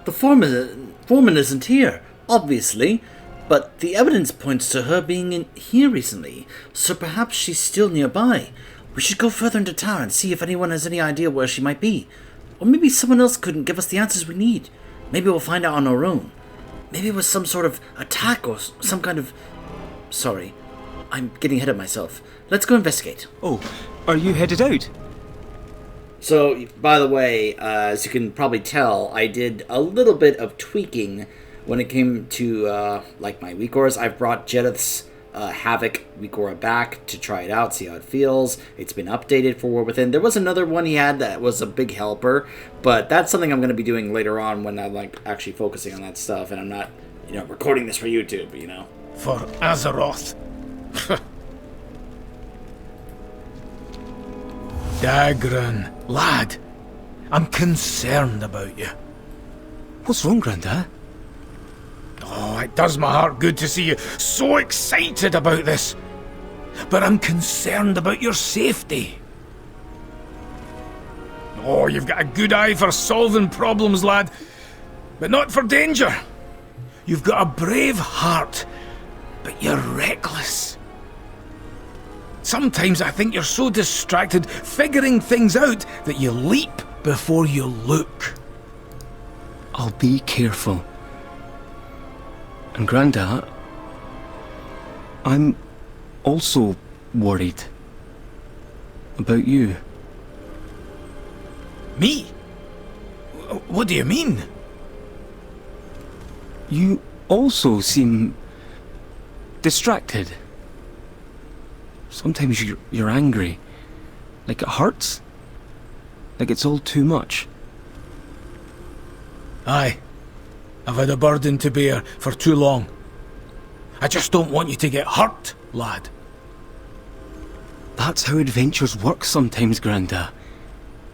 The foreman isn't here, obviously, but the evidence points to her being in here recently, so perhaps she's still nearby. We should go further into town and see if anyone has any idea where she might be. Or maybe someone else couldn't give us the answers we need. Maybe we'll find out on our own. Maybe it was some sort of attack or some kind of... Sorry, I'm getting ahead of myself. Let's go investigate. Oh, are you headed out? So, by the way, as you can probably tell, I did a little bit of tweaking when it came to, like, my weak auras. I've brought Jedith's Havoc weak aura back to try it out, see how it feels. It's been updated for War Within. There was another one he had that was a big helper, but that's something I'm going to be doing later on when I'm, like, actually focusing on that stuff, and I'm not, recording this for YouTube, For Azeroth. Dagran, lad, I'm concerned about you. What's wrong, Grandad? Oh, it does my heart good to see you so excited about this. But I'm concerned about your safety. Oh, you've got a good eye for solving problems, lad, but not for danger. You've got a brave heart, but you're reckless. Sometimes I think you're so distracted figuring things out that you leap before you look. I'll be careful. And Grandad, I'm also worried about you. Me? What do you mean? You also seem distracted. Sometimes you're angry. Like it hurts. Like it's all too much. Aye. I've had a burden to bear for too long. I just don't want you to get hurt, lad. That's how adventures work sometimes, Grandad.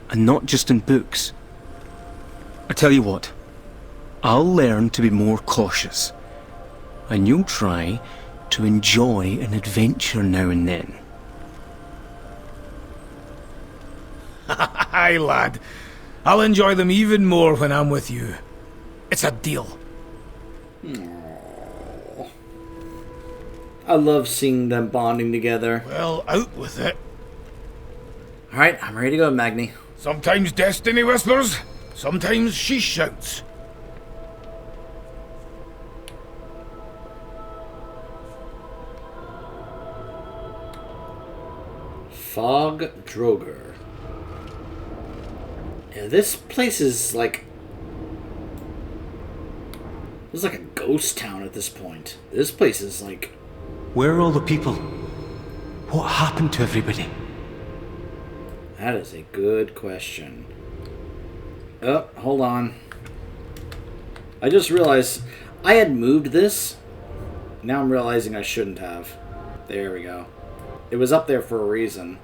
And not just in books. I tell you what. I'll learn to be more cautious. And you'll try to enjoy an adventure now and then. Aye, lad. I'll enjoy them even more when I'm with you. It's a deal. Aww. I love seeing them bonding together. Well, out with it. Alright, I'm ready to go, Magni. Sometimes destiny whispers, sometimes she shouts. Fog Droger. Yeah, this place is like... It's like a ghost town at this point. This place is like... Where are all the people? What happened to everybody? That is a good question. Oh, hold on. I just realized I had moved this. Now I'm realizing I shouldn't have. There we go. It was up there for a reason.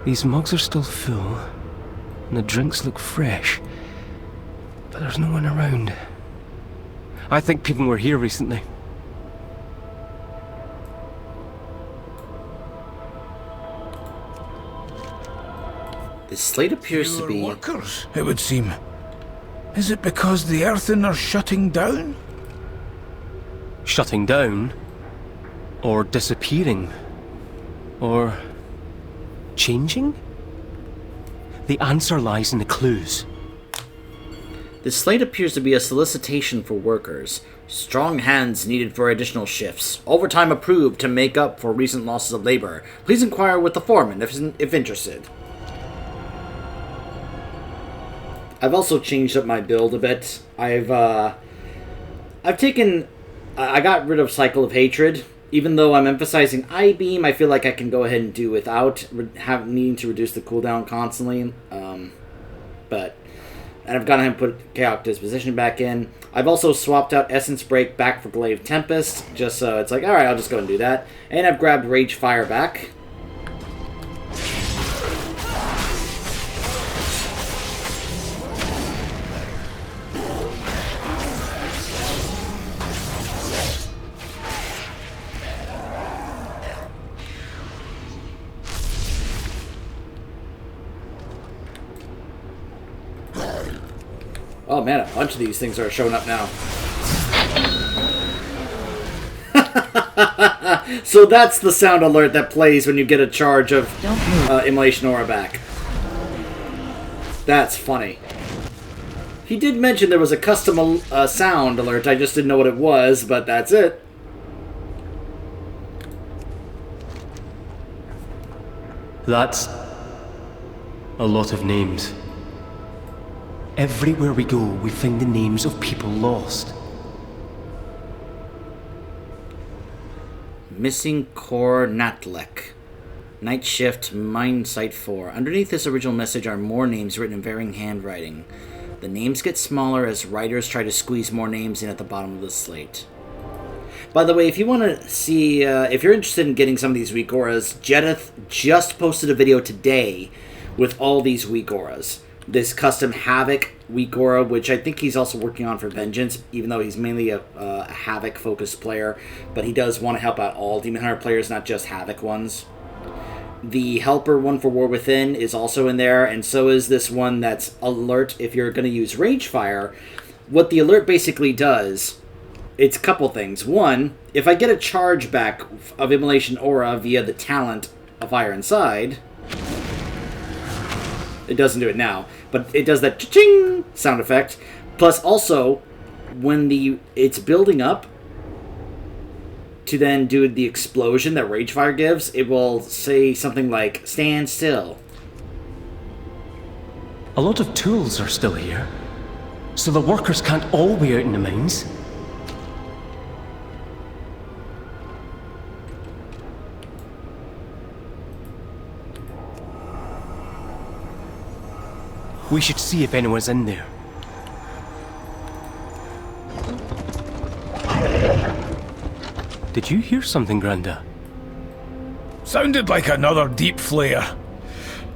These mugs are still full, and the drinks look fresh, but there's no one around. I think people were here recently. This slate appears to be... workers, it would seem. Is it because the Earthen are shutting down? Shutting down? Or disappearing? Or... changing? The answer lies in the clues. This slate appears to be a solicitation for workers. Strong hands needed for additional shifts. Overtime approved to make up for recent losses of labor. Please inquire with the foreman if interested. I've also changed up my build a bit. I've taken... I got rid of Cycle of Hatred. Even though I'm emphasizing I-Beam, I feel like I can go ahead and do without needing to reduce the cooldown constantly. And I've gone ahead and put Chaotic Disposition back in. I've also swapped out Essence Break back for Glaive Tempest, just so it's like, alright, I'll just go and do that. And I've grabbed Rage Fire back. Oh man, a bunch of these things are showing up now. So that's the sound alert that plays when you get a charge of Immolation Aura back. That's funny. He did mention there was a custom sound alert, I just didn't know what it was, but that's it. That's a lot of names. Everywhere we go, we find the names of people lost. Missing Core Natlek. Night Shift, Mine Site 4. Underneath this original message are more names written in varying handwriting. The names get smaller as writers try to squeeze more names in at the bottom of the slate. By the way, if you want to see, if you're interested in getting some of these weak auras, Jedith just posted a video today with all these weak auras. This custom Havoc weak aura, which I think he's also working on for Vengeance, even though he's mainly a Havoc-focused player, but he does want to help out all Demon Hunter players, not just Havoc ones. The Helper one for War Within is also in there, and so is this one that's alert if you're going to use Ragefire. What the alert basically does, it's a couple things. One, if I get a charge back of Immolation Aura via the talent of Fire Inside, it doesn't do it now, but it does that cha-ching sound effect. Plus also, when it's building up to then do the explosion that Ragefire gives, it will say something like, stand still. A lot of tools are still here, so the workers can't all be out in the mines. We should see if anyone's in there. Did you hear something, Granda? Sounded like another deep flare.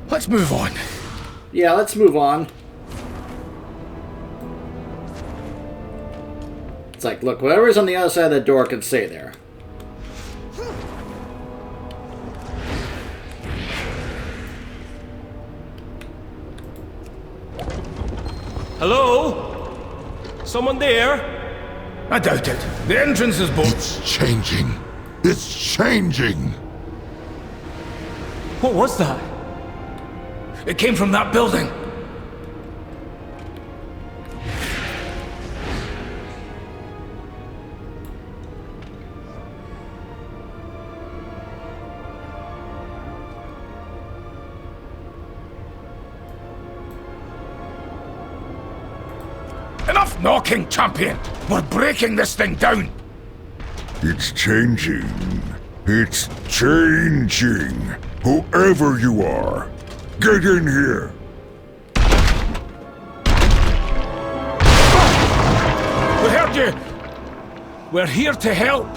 Let's move on. Yeah, let's move on. It's like, look, whoever's on the other side of the door can stay there. Hello? Someone there? I doubt it. The entrance is blocked. It's changing. It's changing. What was that? It came from that building. Enough knocking, champion! We're breaking this thing down! It's changing. It's changing. Whoever you are, get in here. We heard you! We're here to help!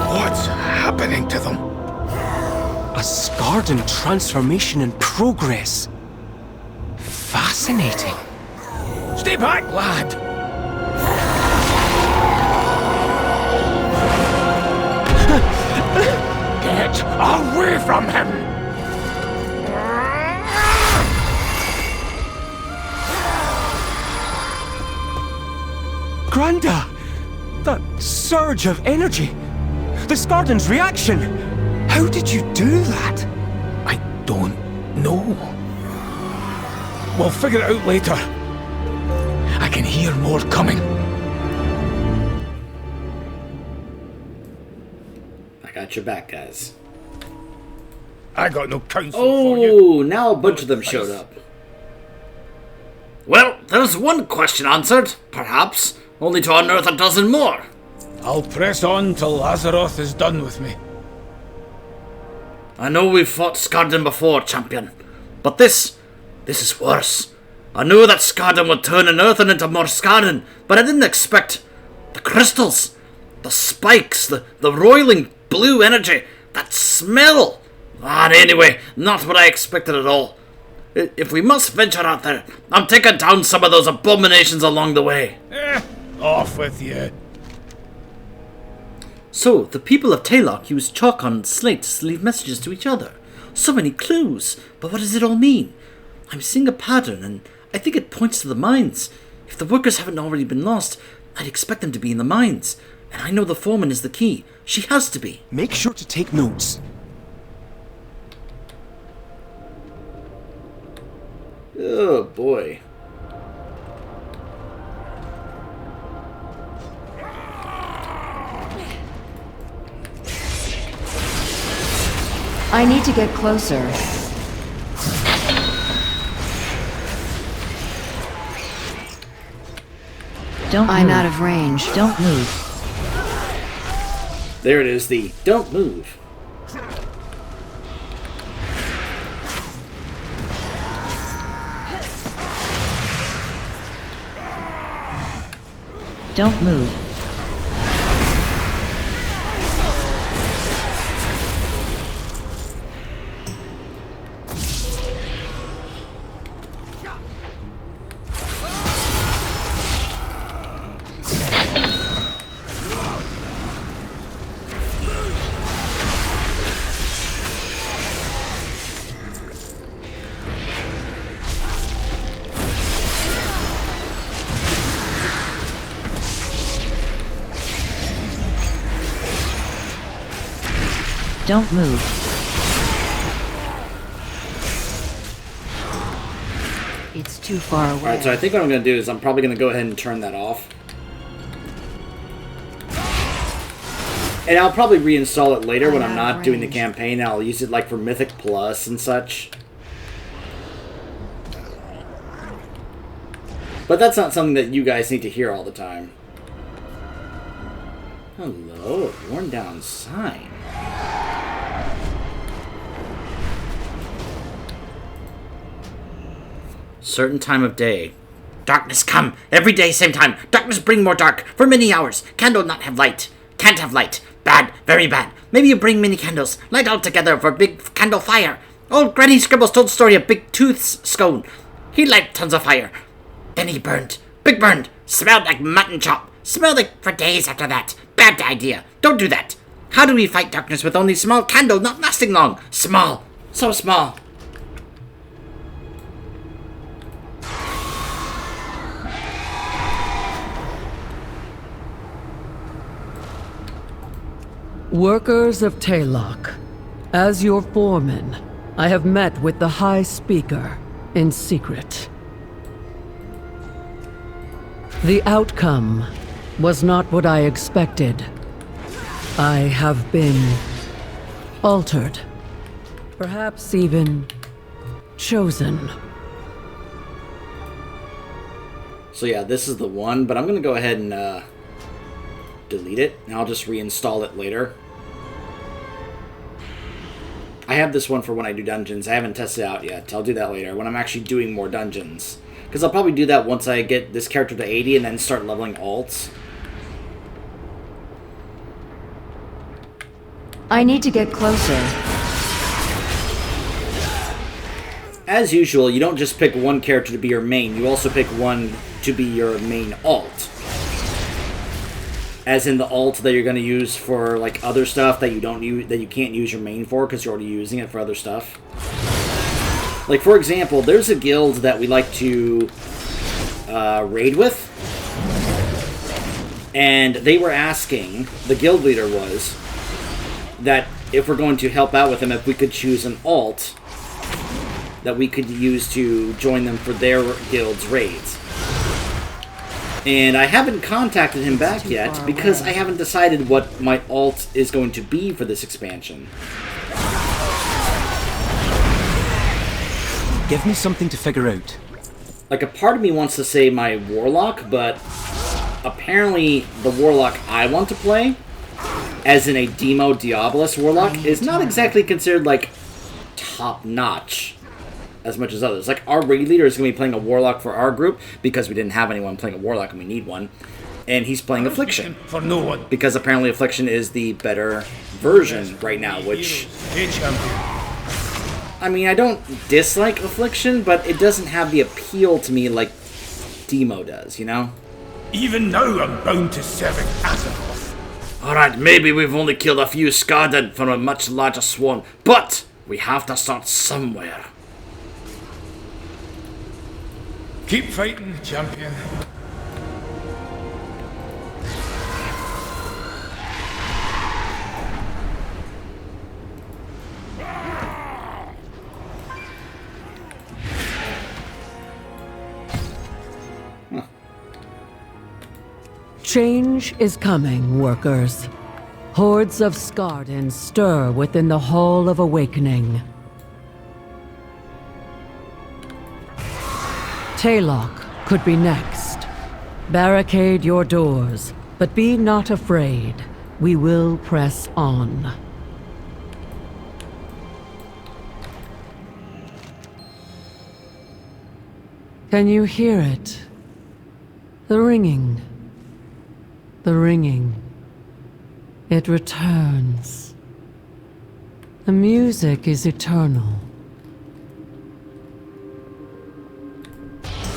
What's happening to them? A Skardan transformation in progress. Fascinating. Stay back, lad! Get away from him! Granda! That surge of energy! The Skardan's reaction! How did you do that? I don't know. We'll figure it out later. I can hear more coming. I got your back, guys. I got no counsel for you. Oh, now a bunch of them showed up. Well, there's one question answered, perhaps, only to unearth a dozen more. I'll press on till Azeroth is done with me. I know we've fought Skardan before, champion, but this is worse. I knew that Skardan would turn an earthen into more Skardan, but I didn't expect the crystals, the spikes, the roiling blue energy, that smell. Anyway, not what I expected at all. If we must venture out there, I'm taking down some of those abominations along the way. Off with you. So, the people of Taylok use chalk on slates to leave messages to each other. So many clues. But what does it all mean? I'm seeing a pattern, and I think it points to the mines. If the workers haven't already been lost, I'd expect them to be in the mines. And I know the foreman is the key. She has to be. Make sure to take notes. Oh, boy. I need to get closer. I'm out of range. Don't move. There it is, the don't move. Don't move. Don't move. It's too far away. Alright, so I think what I'm going to do is I'm probably going to go ahead and turn that off. And I'll probably reinstall it later when I'm not doing the campaign. I'll use it like for Mythic Plus and such. But that's not something that you guys need to hear all the time. Hello, a worn down sign. Certain time of day. Darkness come. Every day, same time. Darkness bring more dark. For many hours. Candle not have light. Can't have light. Bad. Very bad. Maybe you bring many candles. Light all together for big candle fire. Old Granny Scribbles told story of Big Tooth's scone. He light tons of fire. Then he burned. Big burned. Smelled like mutton chop. Smelled like for days after that. Bad idea. Don't do that. How do we fight darkness with only small candle not lasting long? Small. So small. Workers of Taylok, as your foreman, I have met with the High Speaker in secret. The outcome was not what I expected. I have been altered, perhaps even chosen. So yeah, this is the one, but I'm going to go ahead and delete it, and I'll just reinstall it later. I have this one for when I do dungeons. I haven't tested it out yet. I'll do that later, when I'm actually doing more dungeons. Because I'll probably do that once I get this character to 80 and then start leveling alts. I need to get closer. As usual, you don't just pick one character to be your main, you also pick one to be your main alt. As in the alt that you're going to use for like other stuff that you don't use, that you can't use your main for because you're already using it for other stuff. Like for example, there's a guild that we like to raid with, and they were asking, the guild leader was, that if we're going to help out with them, if we could choose an alt that we could use to join them for their guild's raids. And I haven't contacted him back yet because I haven't decided what my alt is going to be for this expansion. Give me something to figure out. Like, a part of me wants to say my Warlock, but apparently the Warlock I want to play, as in a Demo Diabolus Warlock, is not exactly considered, like, top-notch as much as others. Like, our raid leader is going to be playing a Warlock for our group, because we didn't have anyone playing a Warlock and we need one. And he's playing Affliction. For no one. Because apparently Affliction is the better version right now, which... I mean, I don't dislike Affliction, but it doesn't have the appeal to me like Demo does, you know? Even now I'm bound to serving Azeroth. Alright, maybe we've only killed a few Skardan from a much larger swarm, but We have to start somewhere. Keep fighting, champion. Change is coming, workers. Hordes of Skarden stir within the Hall of Awakening. Taylock could be next. Barricade your doors, but be not afraid. We will press on. Can you hear it? The ringing. The ringing. It returns. The music is eternal.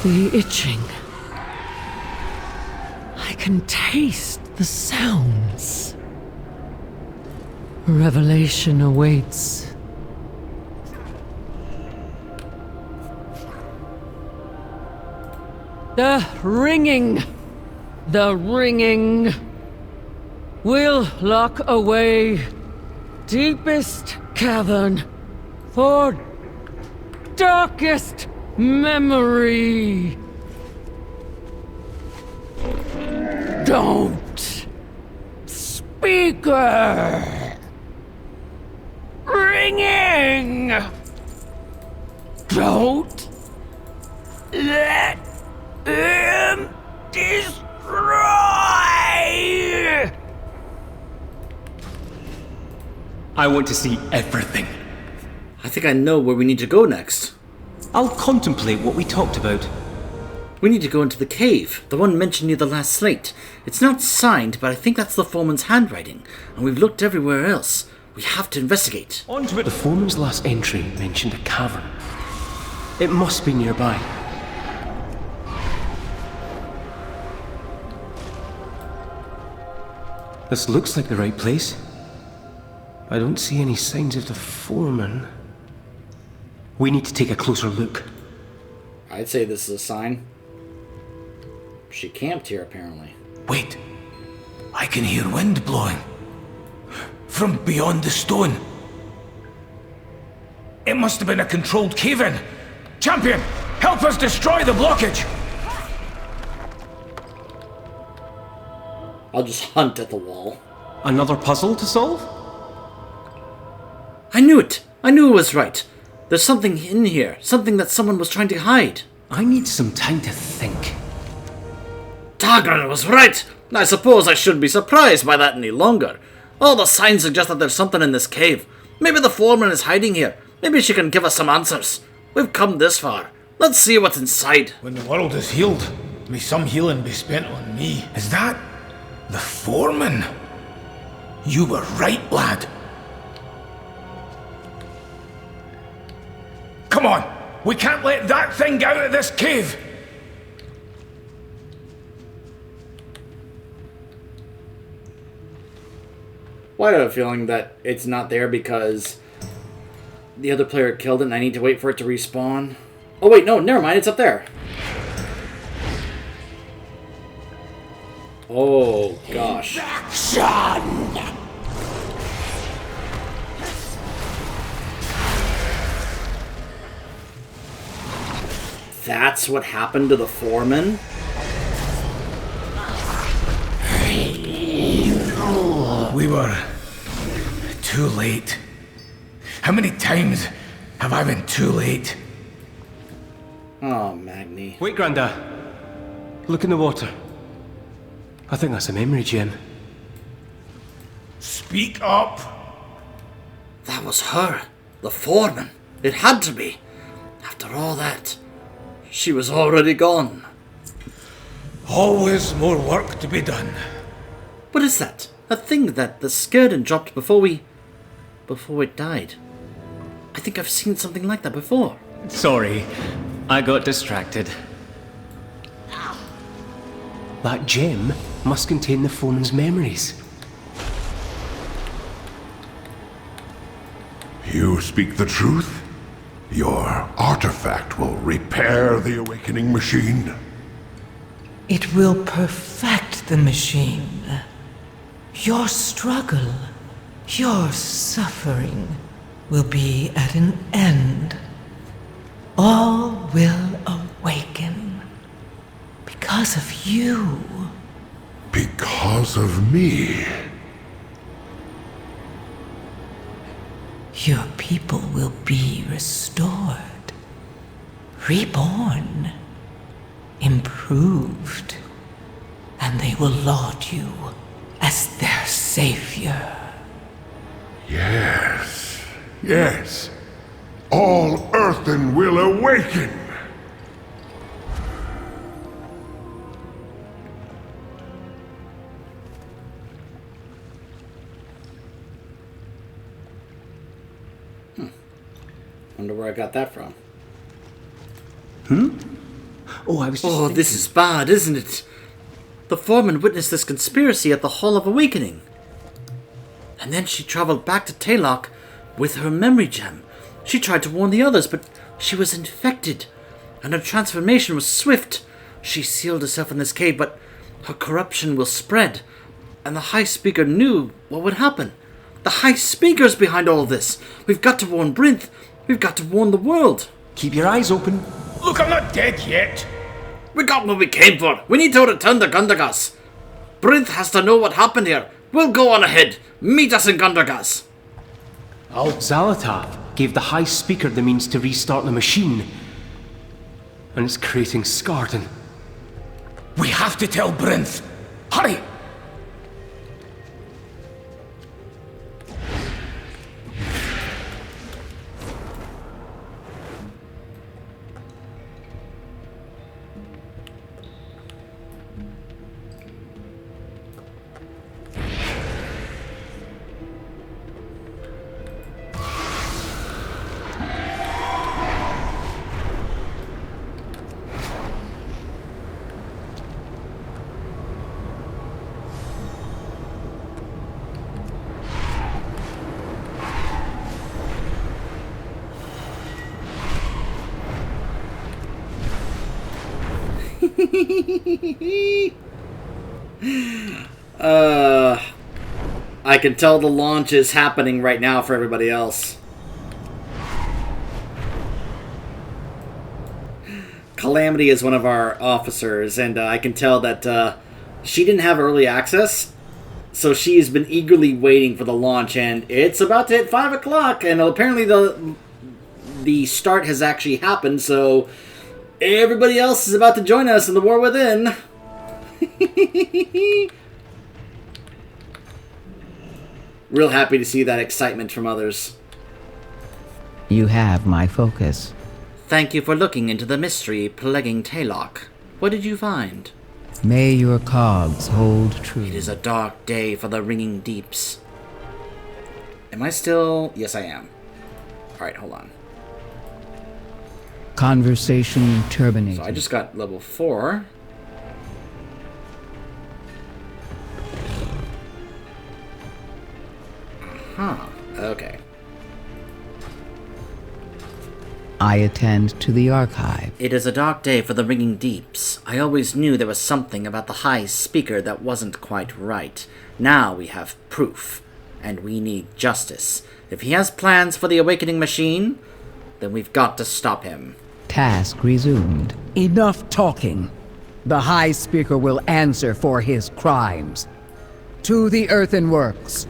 The itching. I can taste the sounds. Revelation awaits. The ringing. The ringing. We'll lock away deepest cavern for darkest memory. Don't, speaker. Ringing. Don't let him destroy. I want to see everything. I think I know where we need to go next. I'll contemplate what we talked about. We need to go into the cave, the one mentioned near the last slate. It's not signed, but I think that's the foreman's handwriting, and we've looked everywhere else. We have to investigate. On to it. The foreman's last entry mentioned a cavern. It must be nearby. This looks like the right place. I don't see any signs of the foreman. We need to take a closer look. I'd say this is a sign. She camped here, apparently. Wait. I can hear wind blowing. From beyond the stone. It must have been a controlled cave-in. Champion, help us destroy the blockage! I'll just hunt at the wall. Another puzzle to solve? I knew it! I knew it was right. There's something in here. Something that someone was trying to hide. I need some time to think. Dagran was right! I suppose I shouldn't be surprised by that any longer. All the signs suggest that there's something in this cave. Maybe the foreman is hiding here. Maybe she can give us some answers. We've come this far. Let's see what's inside. When the world is healed, may some healing be spent on me. Is that the foreman? You were right, lad. Come on! We can't let that thing out of this cave! Well, I have a feeling that it's not there because the other player killed it and I need to wait for it to respawn. Oh wait, no, never mind, it's up there. Oh, gosh. That's what happened to the foreman? We were too late. How many times have I been too late? Oh, Magni. Wait, Granda. Look in the water. I think that's a memory gem. Speak up! That was her. The foreman. It had to be. After all that, she was already gone. Always more work to be done. What is that? A thing that the Skarden dropped before it died. I think I've seen something like that before. Sorry, I got distracted. That gem must contain the foreman's memories. You speak the truth? Your artifact will repair the awakening machine? It will perfect the machine. Your struggle, your suffering will be at an end. All will awaken. Because of you. Because of me? Your people will be restored, reborn, improved, and they will laud you as their savior. Yes, yes. All Earthen will awaken! Wonder where I got that from. Oh, I was just Oh, thinking. this is bad, isn't it? The foreman witnessed this conspiracy at the Hall of Awakening. And then she traveled back to Taylok with her memory gem. She tried to warn the others, but she was infected, and her transformation was swift. She sealed herself in this cave, but her corruption will spread, and the High Speaker knew what would happen. The High Speaker's behind all of this. We've got to warn Brinth. We've got to warn the world. Keep your eyes open. Look, I'm not dead yet. We got what we came for. We need to return to Gundagas. Brinth has to know what happened here. We'll go on ahead. Meet us in Gundagas. Zalatar gave the High Speaker the means to restart the machine. And it's creating Skarden. We have to tell Brinth. Hurry! I can tell the launch is happening right now for everybody else. Calamity is one of our officers, and I can tell that she didn't have early access, so she's been eagerly waiting for the launch, and it's about to hit 5 o'clock, and apparently the start has actually happened, so everybody else is about to join us in the war within. Real happy to see that excitement from others. You have my focus. Thank you for looking into the mystery plaguing Taylok. What did you find? May your cogs hold true. It is a dark day for the ringing deeps. Am I still... Yes, I am. Alright, hold on. Conversation terminated. So I just got level 4. Huh. Okay. I attend to the archive. It is a dark day for the ringing deeps. I always knew there was something about the High Speaker that wasn't quite right. Now we have proof, and we need justice. If he has plans for the awakening machine, then we've got to stop him. Task resumed. Enough talking. The High Speaker will answer for his crimes. To the earthen works.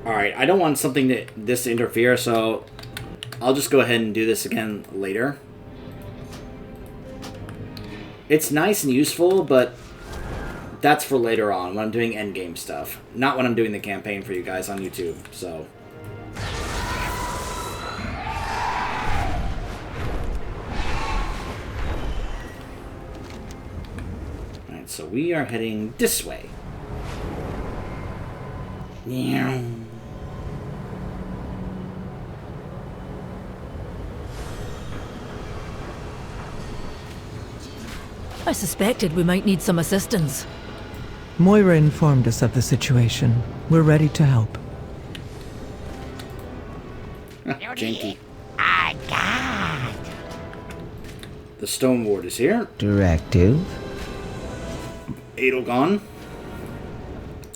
Alright, I don't want something this to interfere, so I'll just go ahead and do this again later. It's nice and useful, but that's for later on, when I'm doing endgame stuff. Not when I'm doing the campaign for you guys on YouTube, so... Alright, so we are heading this way. Yeah. I suspected we might need some assistance. Moira informed us of the situation. We're ready to help. Janky. The Stone Ward is here. Directive. Edelgon.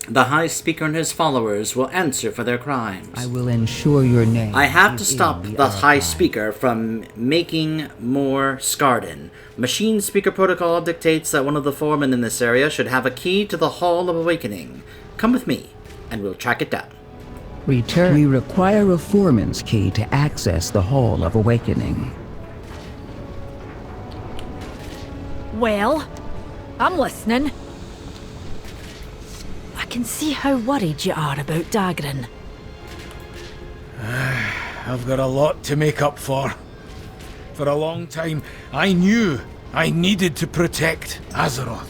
The High Speaker and his followers will answer for their crimes. I will ensure your name. I have to is in stop the High archive. Speaker from making more Skarden. Machine Speaker Protocol dictates that one of the foremen in this area should have a key to the Hall of Awakening. Come with me, and we'll track it down. Return. We require a foreman's key to access the Hall of Awakening. Well, I'm listening. I can see how worried you are about Dagran. I've got a lot to make up for. For a long time, I knew I needed to protect Azeroth.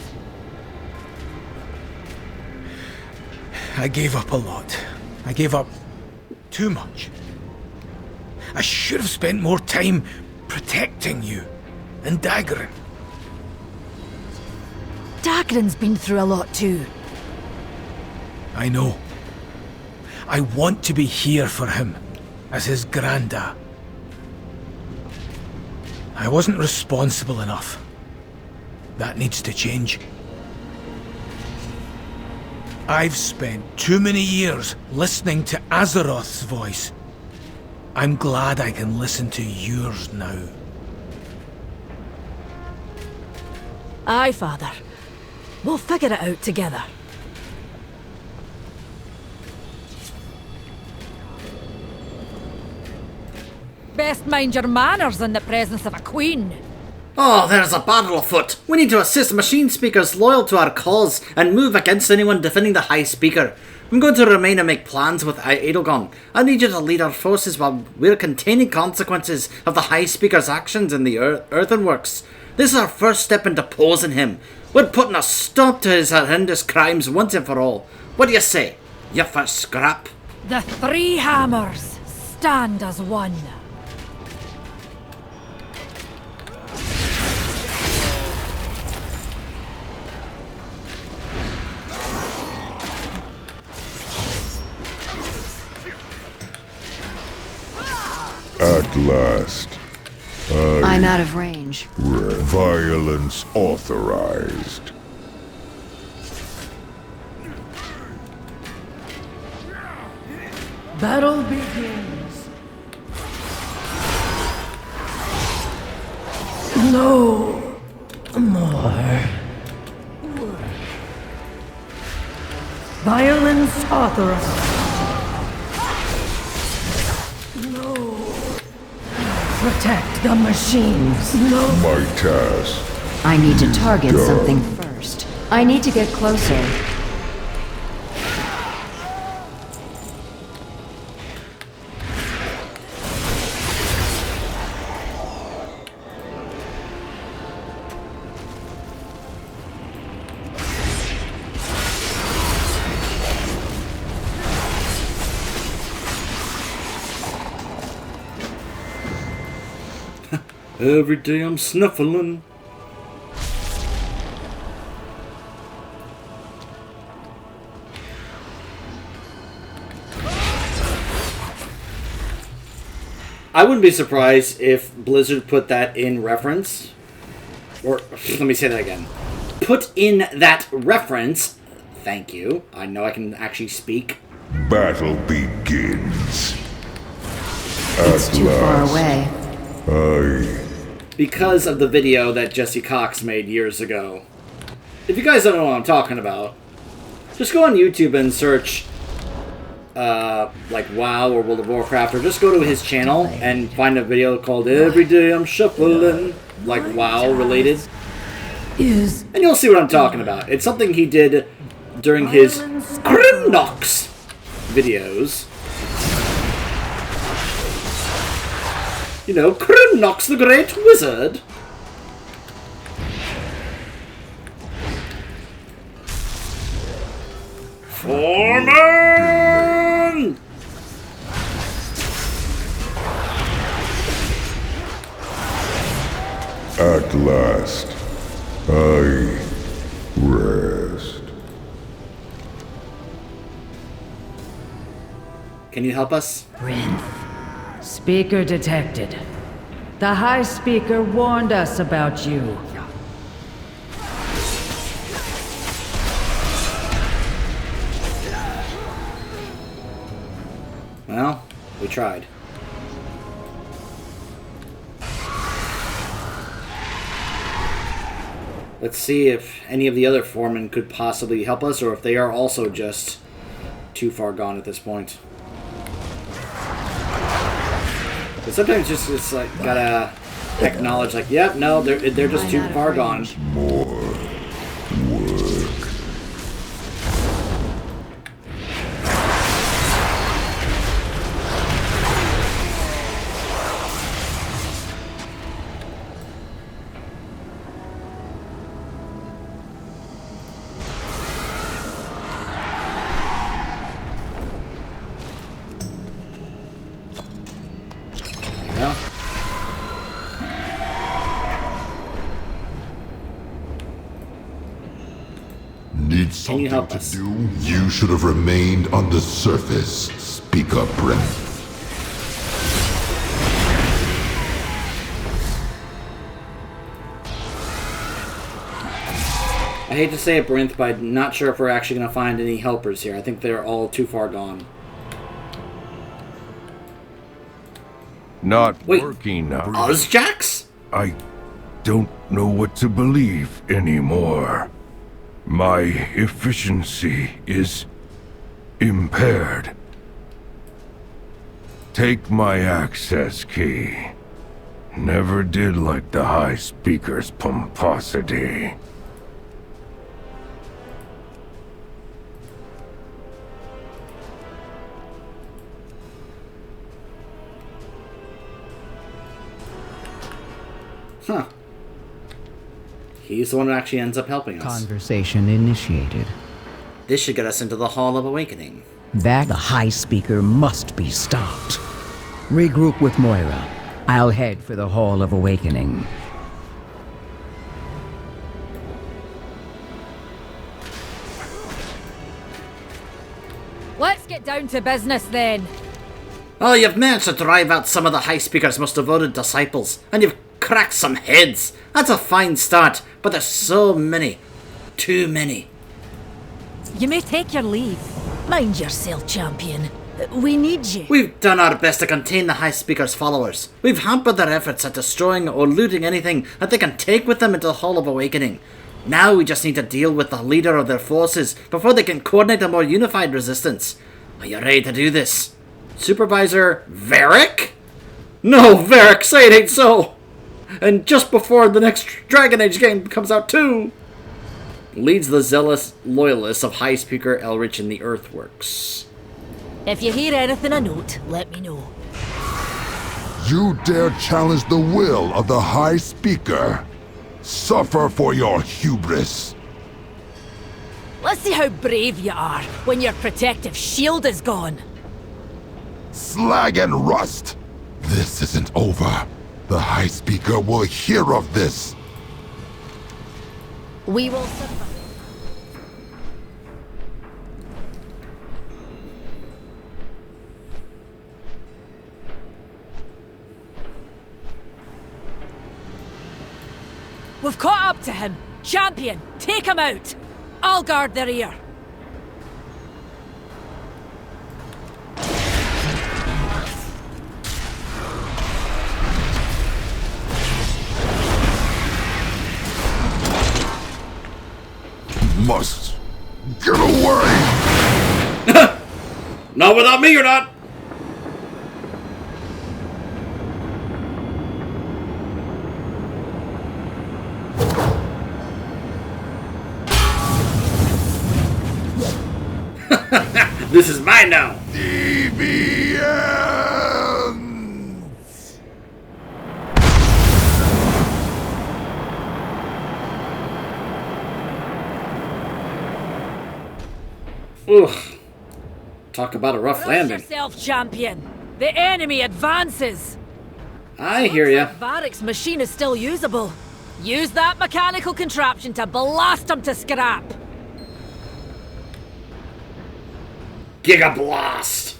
I gave up a lot. I gave up too much. I should have spent more time protecting you and Dagran. Dagran's been through a lot too. I know. I want to be here for him, as his granda. I wasn't responsible enough. That needs to change. I've spent too many years listening to Azeroth's voice. I'm glad I can listen to yours now. Aye, Father. We'll figure it out together. Best mind your manners in the presence of a queen. Oh, there's a battle afoot. We need to assist machine speakers loyal to our cause and move against anyone defending the High Speaker. I'm going to remain and make plans with Edelgon. I need you to lead our forces while we're containing consequences of the High Speaker's actions in the earthworks. This is our first step in deposing him. We're putting a stop to his horrendous crimes once and for all. What do you say? You first scrap? The three hammers stand as one. At last. I'm out of range. Violence authorized. Battle begins. No more. Violence authorized. No. Protect the machines. No. My task. I need to target something first. I need to get closer. Every day I'm snuffling. I wouldn't be surprised if Blizzard put that in reference. Or, let me say that again. Put in that reference. Thank you. I know I can actually speak. Battle begins. It's too far away. Aye. Because of the video that Jesse Cox made years ago. If you guys don't know what I'm talking about, just go on YouTube and search like WoW or World of Warcraft, or just go to his channel and find a video called Every Day I'm Shuffling, like WoW related. And you'll see what I'm talking about. It's something he did during his Grimnox videos. You know, Grimnox the Great Wizard. Foreman! At last, I rest. Can you help us? Prince. Speaker detected. The High Speaker warned us about you. Well, we tried. Let's see if any of the other foremen could possibly help us, or if they are also just too far gone at this point. But sometimes it's like gotta acknowledge, like, yep, no, they're just too far gone. More work. Need something to do? You should have remained on the surface. Speak up, Brent. I hate to say it, Brinth, but I'm not sure if we're actually going to find any helpers here. I think they're all too far gone. Not working now. Ozjax? I don't know what to believe anymore. My efficiency is impaired. Take my access key. Never did like the High Speaker's pomposity. Huh. He's the one who actually ends up helping us. Conversation initiated. This should get us into the Hall of Awakening. That the High Speaker must be stopped. Regroup with Moira. I'll head for the Hall of Awakening. Let's get down to business then. Oh, you've managed to drive out some of the High Speaker's most devoted disciples, and you've cracked some heads. That's a fine start, but there's so many. Too many. You may take your leave. Mind yourself, champion. We need you. We've done our best to contain the High Speaker's followers. We've hampered their efforts at destroying or looting anything that they can take with them into the Hall of Awakening. Now we just need to deal with the leader of their forces before they can coordinate a more unified resistance. Are you ready to do this? Supervisor Varric? No, Varric, say it ain't so! And just before the next Dragon Age game comes out too! Leads the zealous loyalists of High Speaker Elrich in the Earthworks. If you hear anything of note, let me know. You dare challenge the will of the High Speaker? Suffer for your hubris. Let's see how brave you are when your protective shield is gone. Slag and rust! This isn't over. The High Speaker will hear of this. We will survive. We've caught up to him. Champion, take him out. I'll guard the rear. Must get away! Not without me, you're not! This is mine now! Deviants! Ugh. Talk about a rough Brace landing. yourself, champion. The enemy advances. I hear ya. Varric's machine is still usable. Use that mechanical contraption to blast him to scrap. Giga Blast!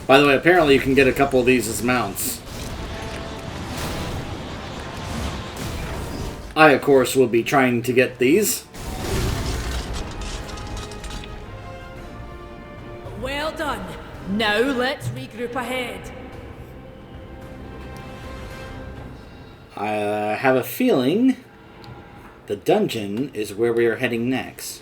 By the way, apparently you can get a couple of these as mounts. I, of course, will be trying to get these. Well done. Now let's regroup ahead. I have a feeling the dungeon is where we are heading next.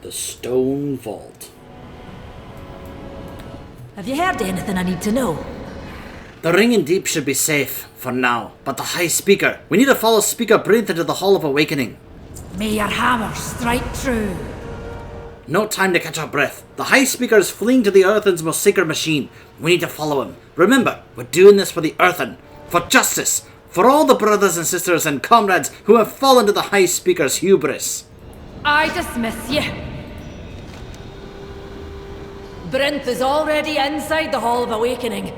The Stone Vault. Have you heard anything I need to know? The Ring and Deep should be safe for now, but the High Speaker. We need to follow Speaker Brinth into the Hall of Awakening. May your hammer strike true. No time to catch our breath. The High Speaker is fleeing to the Earthen's most sacred machine. We need to follow him. Remember, we're doing this for the Earthen, for justice, for all the brothers and sisters and comrades who have fallen to the High Speaker's hubris. I dismiss you. Brinth is already inside the Hall of Awakening.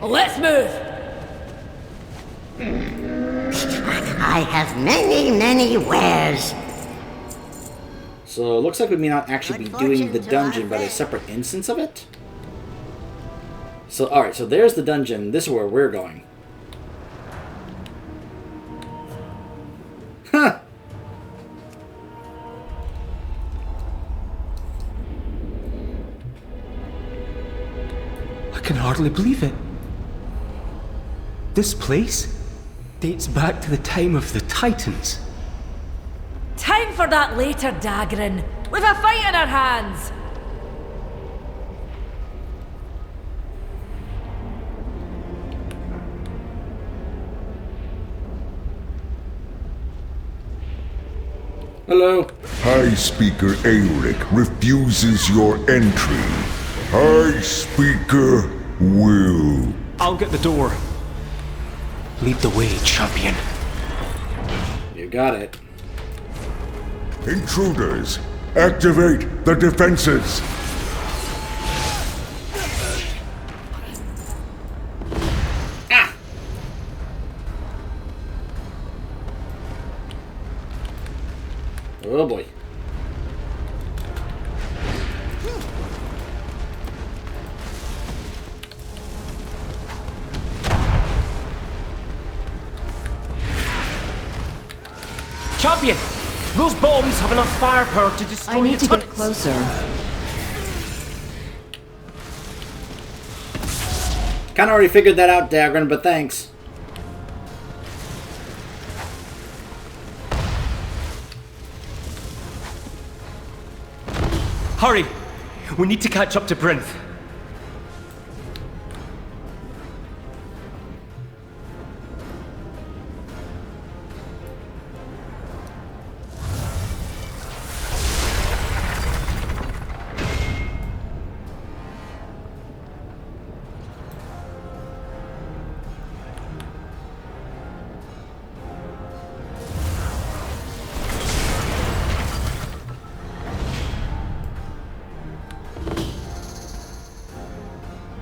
Let's move! I have many wares. So it looks like we may not actually be doing the dungeon, but a separate instance of it. So, alright, so there's the dungeon. This is where we're going. Huh! I can hardly believe it. This place dates back to the time of the Titans. Time for that later, Dagrin. We've a fight in our hands. Hello. High Speaker Auric refuses your entry. High Speaker will. I'll get the door. Lead the way, champion. You got it. Intruders, activate the defenses. Ah! Oh boy. Champion! Those bombs have enough firepower to destroy I need to turrets. get closer. Kinda already figured that out, Dagrin, but thanks. Hurry! We need to catch up to Brinth.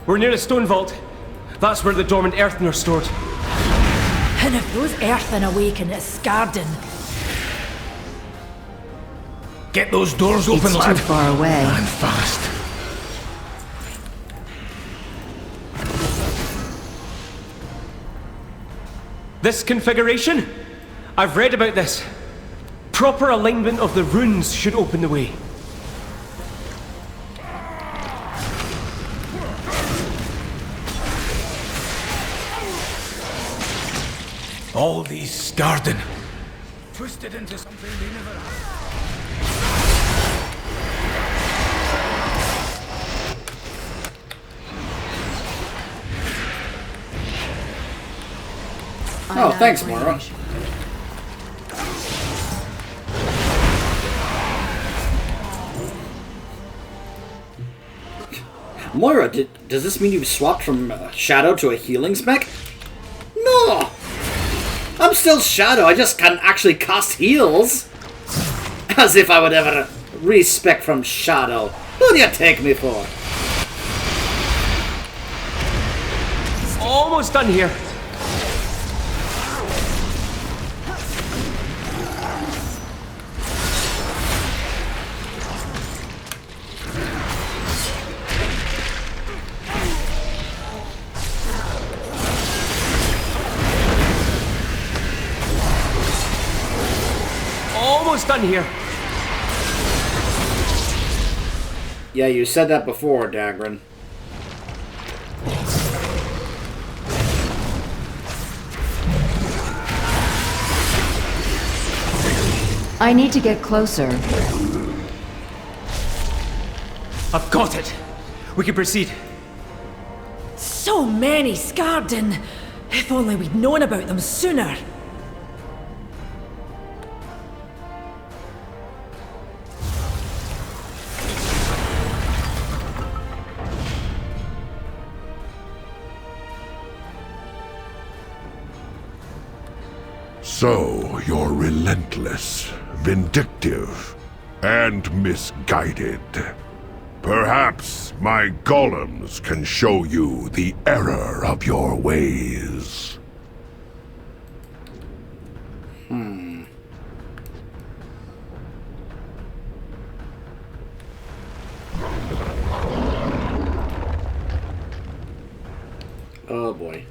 We're near the stone vault. That's where the dormant earthen are stored. And if those earthen awaken at Scarden... Get those doors open, It's lad. too far away. And fast. This configuration? I've read about this. Proper alignment of the runes should open the way. All these Scarden. Twisted into something they never had. Oh, thanks, Moira. Moira, does this mean you've swapped from Shadow to a healing spec? No! I'm still Shadow, I just can't actually cast heals. As if I would ever respec from Shadow. Who do you take me for? Almost done here. Almost done here. Yeah, you said that before, Dagran. I need to get closer. I've got it. We can proceed. So many Scarden. If only we'd known about them sooner. So, you're relentless, vindictive, and misguided. Perhaps my golems can show you the error of your ways. Oh boy.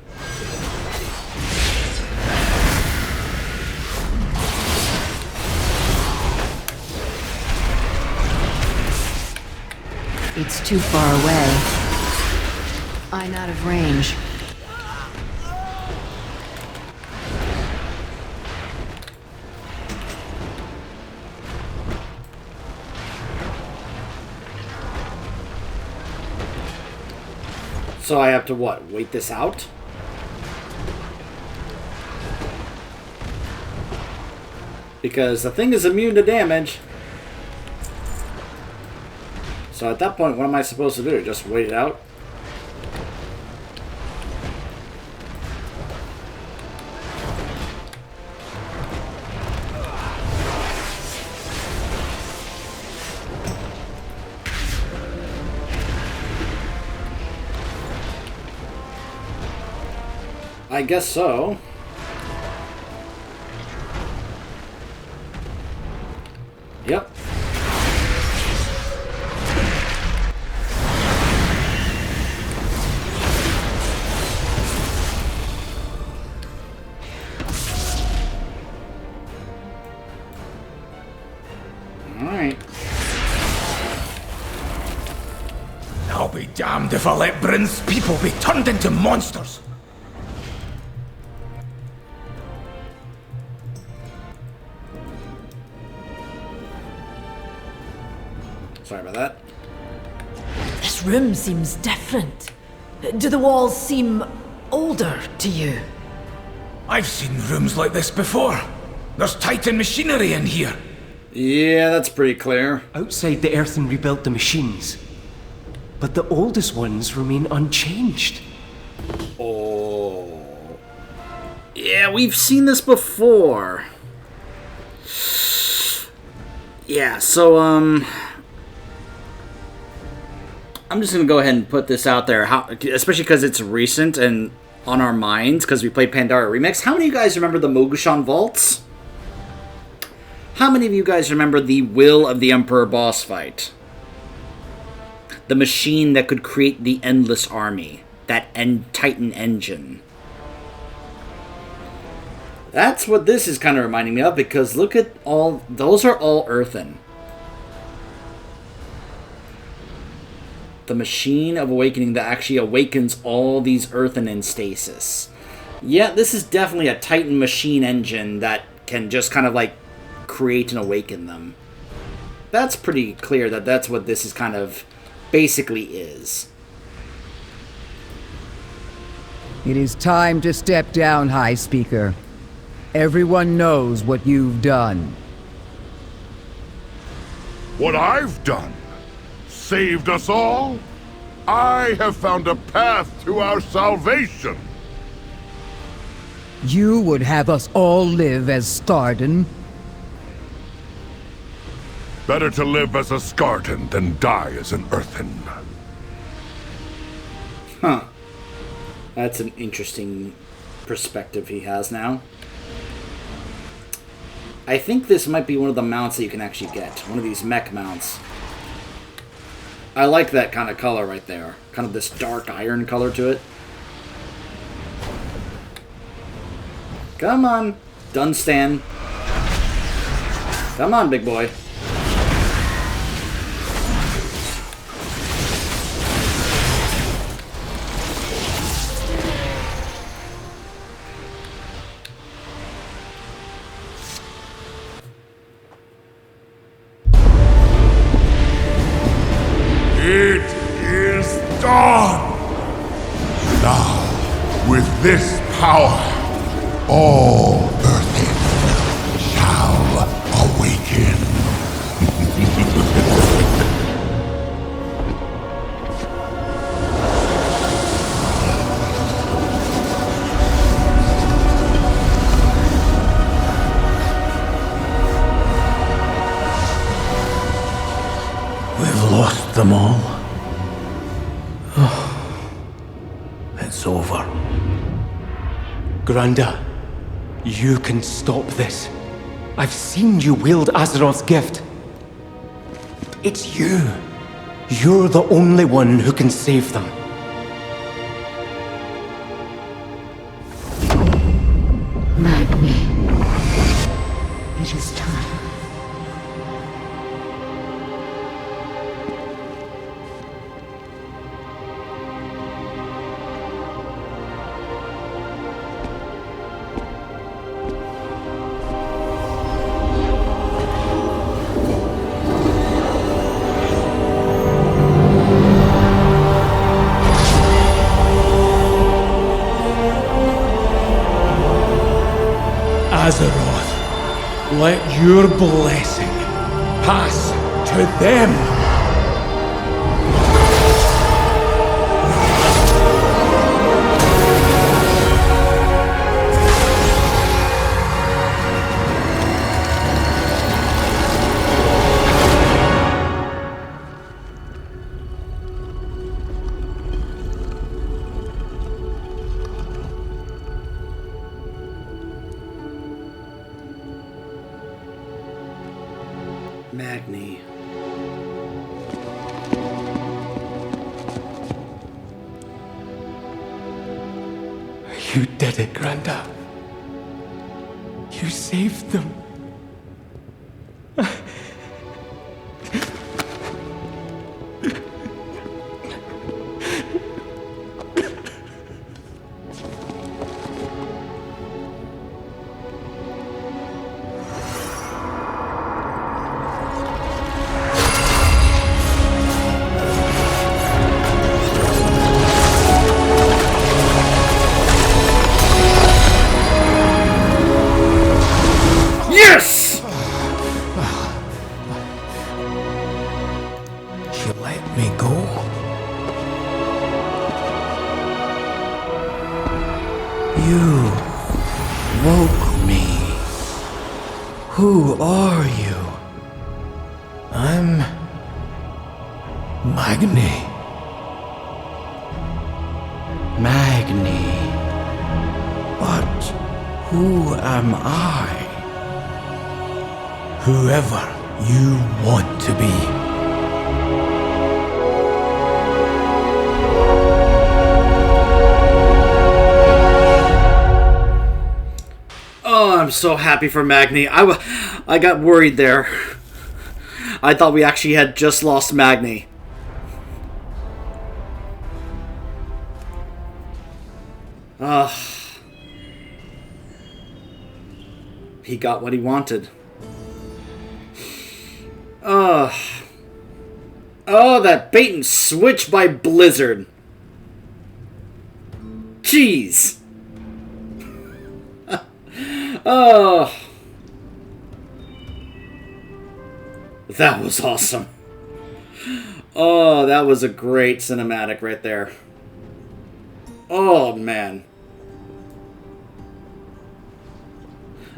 It's too far away. I'm out of range. So I have to what? Wait this out? Because the thing is immune to damage. So at that point, what am I supposed to do? Just wait it out? I guess so. Yep. Alright. I'll be damned if I let Bryn's people be turned into monsters. Sorry about that. This room seems different. Do the walls seem older to you? I've seen rooms like this before. There's Titan machinery in here. Yeah, that's pretty clear. Outside, the Earthen rebuilt the machines. But the oldest ones remain unchanged. Oh. Yeah, we've seen this before. Yeah, so, I'm just gonna go ahead and put this out there, especially because it's recent and on our minds, because we played Pandora Remix. How many of you guys remember the Mogushan Vaults? How many of you guys remember the Will of the Emperor boss fight? The machine that could create the Endless Army. That Titan engine. That's what this is kind of reminding me of, because look at all... Those are all earthen. The Machine of Awakening that actually awakens all these earthen in stasis. Yeah, this is definitely a Titan machine engine that can just kind of like create and awaken them. That's pretty clear that that's what this is kind of basically is. It is time to step down, High Speaker. Everyone knows what you've done. What I've done? Saved us all? I have found a path to our salvation. You would have us all live as Skarden? Better to live as a Skarden than die as an Earthen. Huh. That's an interesting perspective he has now. I think this might be one of the mounts that you can actually get. One of these mech mounts. I like that kind of color right there. Kind of this dark iron color to it. Come on, Dunstan. Come on, big boy. It is done! Now, with this power, all Earthen shall awaken. We've lost them all. It's over. Granda, you can stop this. I've seen you wield Azeroth's gift. It's you. You're the only one who can save them. Magni. It is time. Azeroth, let your blessing pass to them! Magni. You did it, Granda. You saved them. Yes! She let me go. You woke me. Who are you? I'm Magni. Magni. But who am I? Whoever you want to be. Oh, I'm so happy for Magni. I got worried there. I thought we actually had just lost Magni. He got what he wanted. Oh, that bait and switch by Blizzard. Jeez. Oh, that was awesome. Oh, that was a great cinematic right there. Oh, man.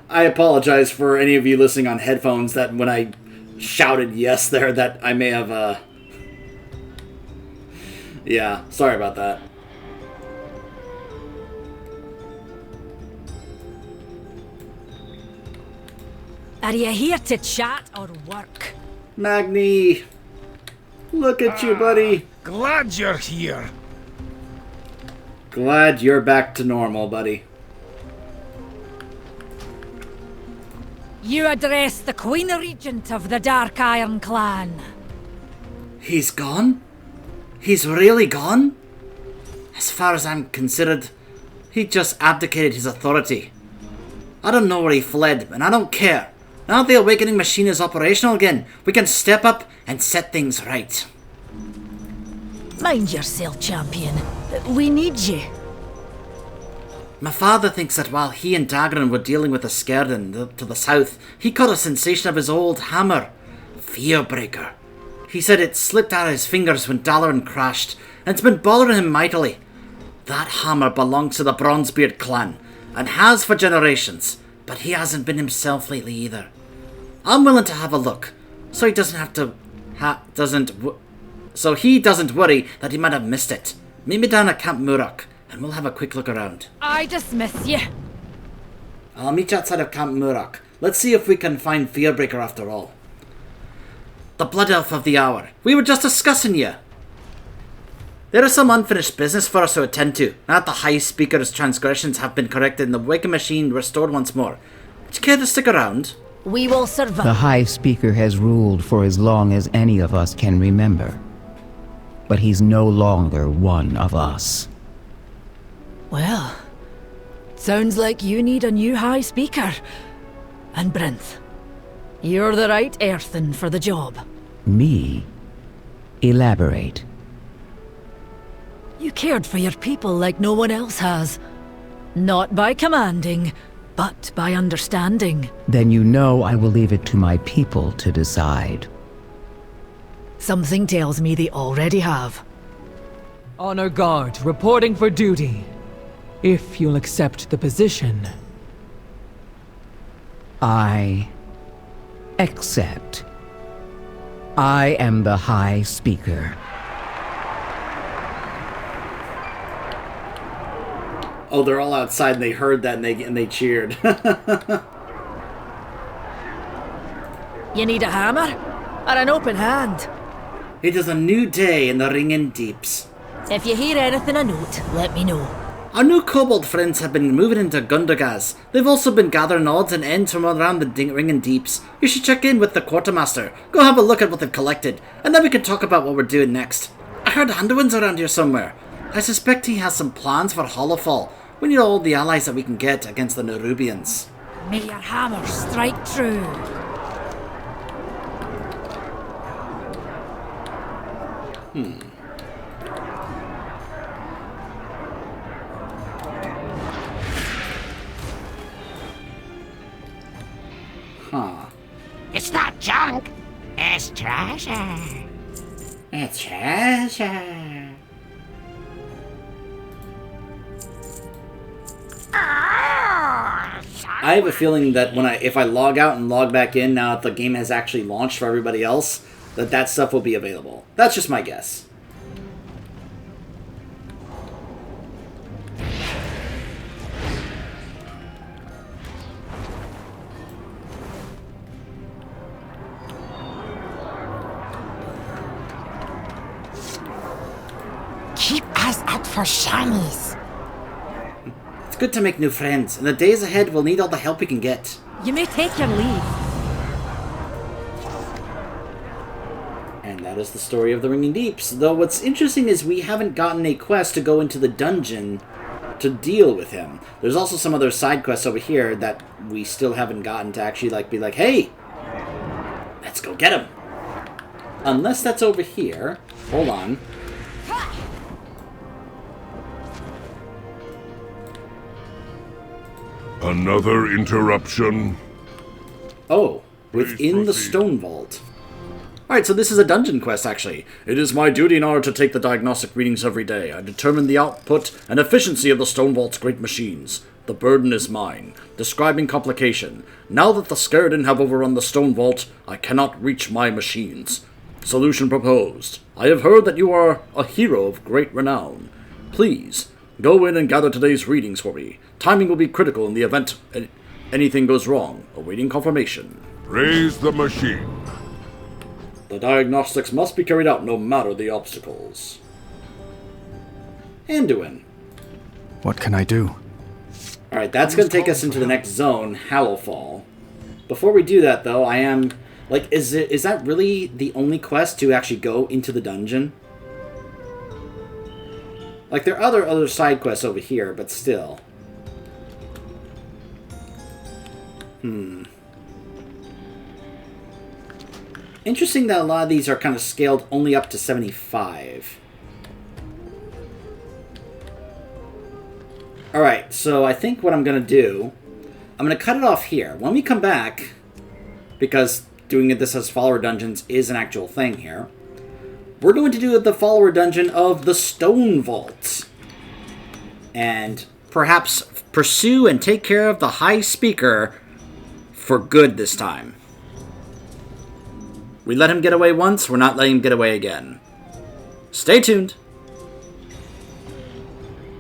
I apologize for any of you listening on headphones that when I shouted yes there that I may have, Yeah, sorry about that. Are you here to chat or work? Magni! Look at you, buddy. Glad you're here. Glad you're back to normal, buddy. You address the Queen Regent of the Dark Iron Clan. He's gone? He's really gone? As far as I'm considered, he just abdicated his authority. I don't know where he fled, and I don't care. Now the awakening machine is operational again, we can step up and set things right. Mind yourself, champion. We need you. My father thinks that while he and Dagran were dealing with the Skerden to the south, he caught a sensation of his old hammer, Fearbreaker. He said it slipped out of his fingers when Dalaran crashed, and it's been bothering him mightily. That hammer belongs to the Bronzebeard clan, and has for generations, but he hasn't been himself lately either. I'm willing to have a look, so he doesn't have to... so he doesn't worry that he might have missed it. Meet me down at Camp Murak, and we'll have a quick look around. I dismiss you. I'll meet you outside of Camp Murak. Let's see if we can find Fearbreaker after all. The Blood Elf of the Hour. We were just discussing you. There is some unfinished business for us to attend to, now that the High Speaker's transgressions have been corrected and the Waking Machine restored once more. Would you care to stick around? We will survive. The High Speaker has ruled for as long as any of us can remember. But he's no longer one of us. Well, sounds like you need a new High Speaker. And Brinth, you're the right earthen for the job. Me? Elaborate. You cared for your people like no one else has. Not by commanding, but by understanding. Then you know I will leave it to my people to decide. Something tells me they already have. Honor Guard, reporting for duty. If you'll accept the position. I accept. I am the High Speaker. Oh, they're all outside and they heard that and they cheered. You need a hammer? Or an open hand? It is a new day in the Ringing Deeps. If you hear anything of note, let me know. Our new kobold friends have been moving into Gundagaz. They've also been gathering odds and ends from around the Ringing Deeps. You should check in with the quartermaster. Go have a look at what they've collected, and then we can talk about what we're doing next. I heard Anduin's around here somewhere. I suspect he has some plans for Hollowfall. We need all the allies that we can get against the Nerubians. May your hammer strike true. Huh. It's not junk. It's treasure. It's treasure. I have a feeling that if I log out and log back in now that the game has actually launched for everybody else, that stuff will be available. That's just my guess. Keep us out for shinies. It's good to make new friends. In the days ahead, we'll need all the help we can get. You may take your leave. And that is the story of the Ringing Deeps. Though what's interesting is we haven't gotten a quest to go into the dungeon to deal with him. There's also some other side quests over here that we still haven't gotten to actually be like, hey, let's go get him. Unless that's over here. Hold on. Another interruption? Oh, within the stone vault. Alright, so this is a dungeon quest, actually. It is my duty in order to take the diagnostic readings every day. I determine the output and efficiency of the Stone Vault's great machines. The burden is mine. Describing complication. Now that the Scaradin have overrun the Stone Vault, I cannot reach my machines. Solution proposed. I have heard that you are a hero of great renown. Please, go in and gather today's readings for me. Timing will be critical in the event anything goes wrong. Awaiting confirmation. Raise the machine. The diagnostics must be carried out no matter the obstacles. Anduin. What can I do? Alright, that's going to take us into the next zone, Hallowfall. Before we do that, though, I am... Like, is that really the only quest to actually go into the dungeon? Like, there are other side quests over here, but still. Interesting that a lot of these are kind of scaled only up to 75. Alright, so I think what I'm going to do... I'm going to cut it off here. When we come back, because doing this as follower dungeons is an actual thing here, we're going to do the follower dungeon of the Stone Vault. And perhaps pursue and take care of the High Speaker for good this time. We let him get away once, we're not letting him get away again. Stay tuned.